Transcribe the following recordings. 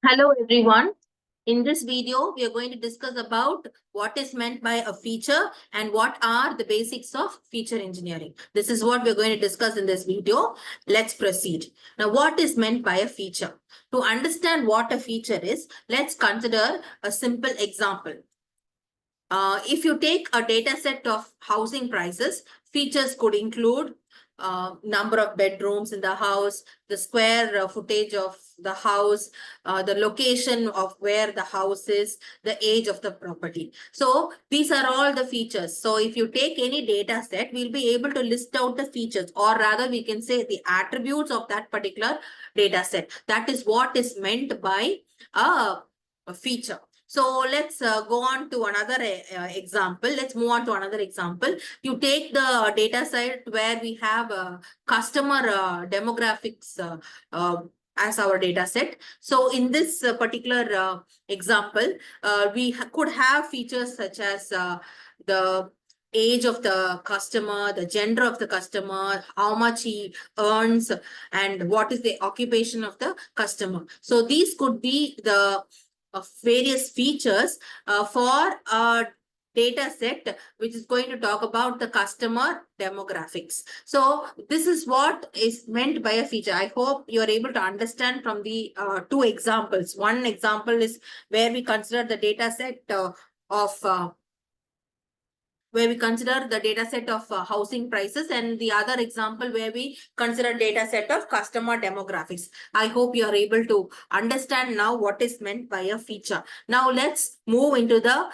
Hello everyone. In this video, we are going to discuss about what is meant by a feature and what are the basics of feature engineering. This is what we're going to discuss in this video. Let's proceed. Now, what is meant by a feature? To understand what a feature is, let's consider a simple example. If you take a data set of housing prices, features could include number of bedrooms in the house, the square footage of the house, the location of where the house is, the age of the property. So these are all the features. So if you take any data set, we'll be able to list out the features, or rather we can say the attributes of that particular data set. That is what is meant by a feature. So let's go on to another example. Let's move on to another example. You take the data set where we have customer demographics as our data set. So in this particular example, we could have features such as the age of the customer, the gender of the customer, how much he earns, and what is the occupation of the customer. So these could be the of various features for a data set which is going to talk about the customer demographics. So this is what is meant by a feature. I hope you are able to understand from the two examples. One example is where we consider the data set where we consider the data set of housing prices, and the other example where we consider data set of customer demographics. I hope you are able to understand now what is meant by a feature. Now let's move into the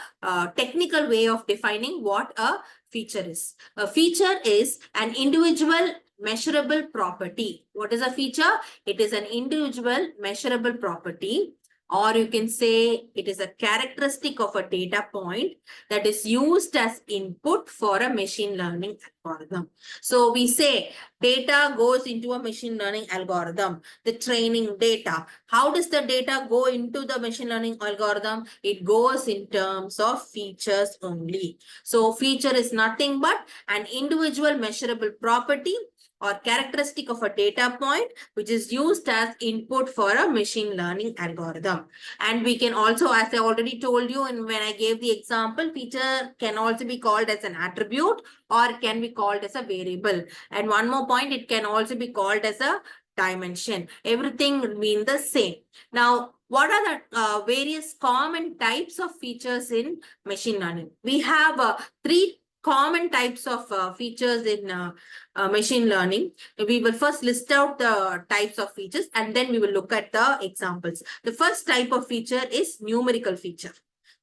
technical way of defining what a feature is. A feature is an individual measurable property. What is a feature? It is an individual measurable property, or you can say it is a characteristic of a data point that is used as input for a machine learning algorithm. So we say data goes into a machine learning algorithm, the training data. How does the data go into the machine learning algorithm? It goes in terms of features only. So feature is nothing but an individual measurable property or characteristic of a data point which is used as input for a machine learning algorithm. And we can also, as I already told you, and when I gave the example, feature can also be called as an attribute or can be called as a variable. And one more point, it can also be called as a dimension. Everything will mean the same. Now, what are the various common types of features in machine learning? We have three common types of features in machine learning. We will first list out the types of features and then we will look at the examples. The first type of feature is numerical feature.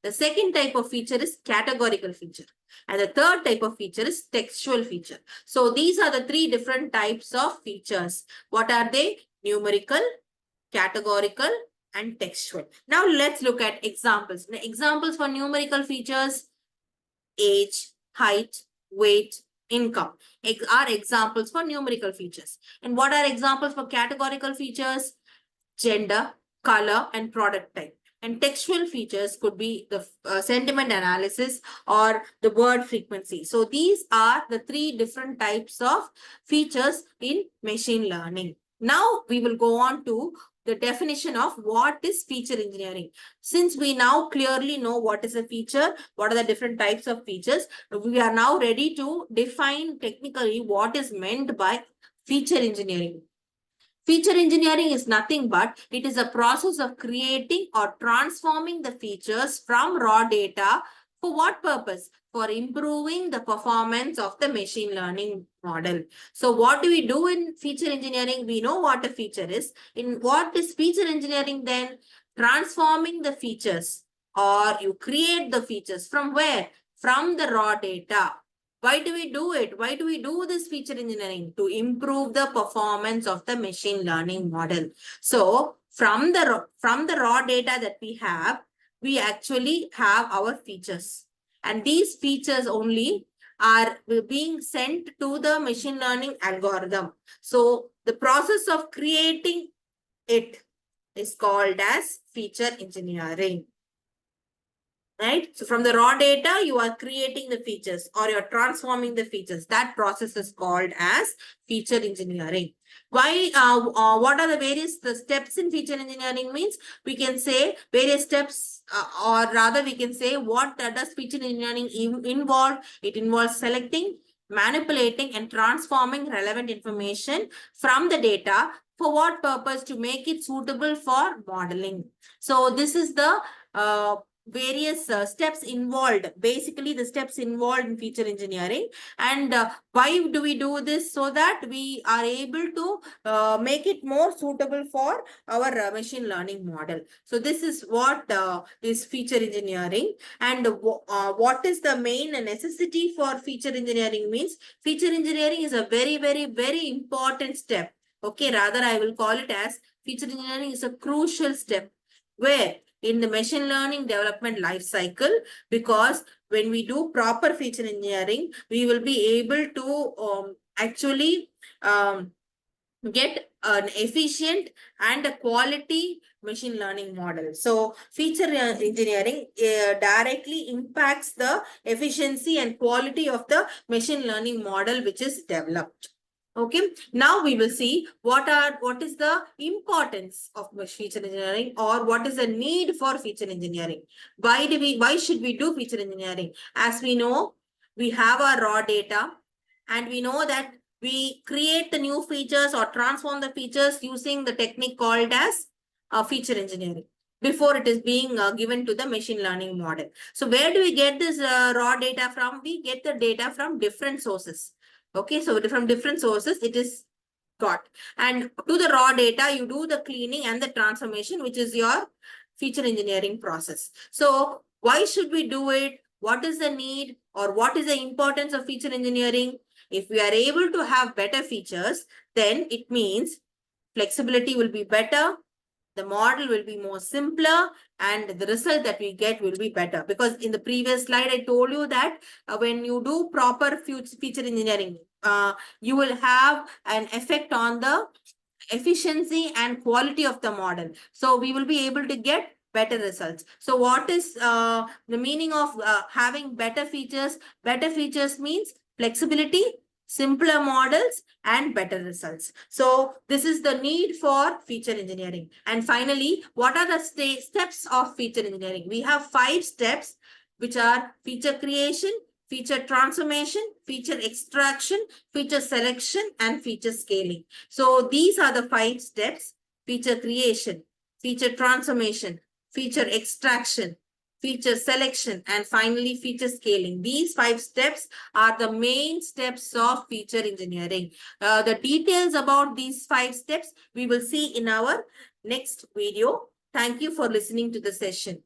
The second type of feature is categorical feature. And the third type of feature is textual feature. So these are the three different types of features. What are they? Numerical, categorical, and textual. Now let's look at examples. The examples for numerical features: age, height, weight, income are examples for numerical features. And what are examples for categorical features? Gender, color, and product type. And textual features could be the sentiment analysis or the word frequency. So these are the three different types of features in machine learning. Now we will go on to the definition of what is feature engineering. Since we now clearly know what is a feature, what are the different types of features, we are now ready to define technically what is meant by feature engineering. Feature engineering is nothing but it is a process of creating or transforming the features from raw data. For what purpose? For improving the performance of the machine learning model. So what do we do in feature engineering? We know what a feature is. In what is feature engineering then? Transforming the features, or you create the features from where? From the raw data. Why do we do it? Why do we do this feature engineering? To improve the performance of the machine learning model. So from the raw data that we actually have our features. And these features only are being sent to the machine learning algorithm. So the process of creating it is called as feature engineering. right? So from the raw data, you are creating the features or you're transforming the features. That process is called as feature engineering. Why? What are the various steps in feature engineering means? We can say various steps, or rather we can say what does feature engineering involve? It involves selecting, manipulating and transforming relevant information from the data. For what purpose? To make it suitable for modeling. So this is the various steps involved, basically the steps involved in feature engineering. And why do we do this? So that we are able to make it more suitable for our machine learning model. So this is what is feature engineering. And what is the main necessity for feature engineering means? Feature engineering is a very important step. Okay, rather I will call it as feature engineering is a crucial step where in the machine learning development life cycle, because when we do proper feature engineering, we will be able to actually get an efficient and a quality machine learning model. So feature engineering directly impacts the efficiency and quality of the machine learning model which is developed. Okay, now we will see what is the importance of feature engineering, or what is the need for feature engineering. Why should we do feature engineering? As we know, we have our raw data and we know that we create the new features or transform the features using the technique called as feature engineering before it is being given to the machine learning model. So where do we get this raw data from? We get the data from different sources. Okay, so from different sources it is got. And to the raw data, you do the cleaning and the transformation, which is your feature engineering process. So why should we do it? What is the need or what is the importance of feature engineering? If we are able to have better features, then it means flexibility will be better, the model will be more simpler, and the result that we get will be better. Because in the previous slide, I told you that when you do proper feature engineering, you will have an effect on the efficiency and quality of the model. So we will be able to get better results. So what is the meaning of having better features? Better features means flexibility, simpler models and better results. So this is the need for feature engineering. And finally, what are the steps of feature engineering? We have 5 steps, which are feature creation, feature transformation, feature extraction, feature selection and feature scaling. So these are the 5 steps: feature creation, feature transformation, feature extraction, feature selection, and finally feature scaling. These 5 steps are the main steps of feature engineering. The details about these 5 steps we will see in our next video. Thank you for listening to the session.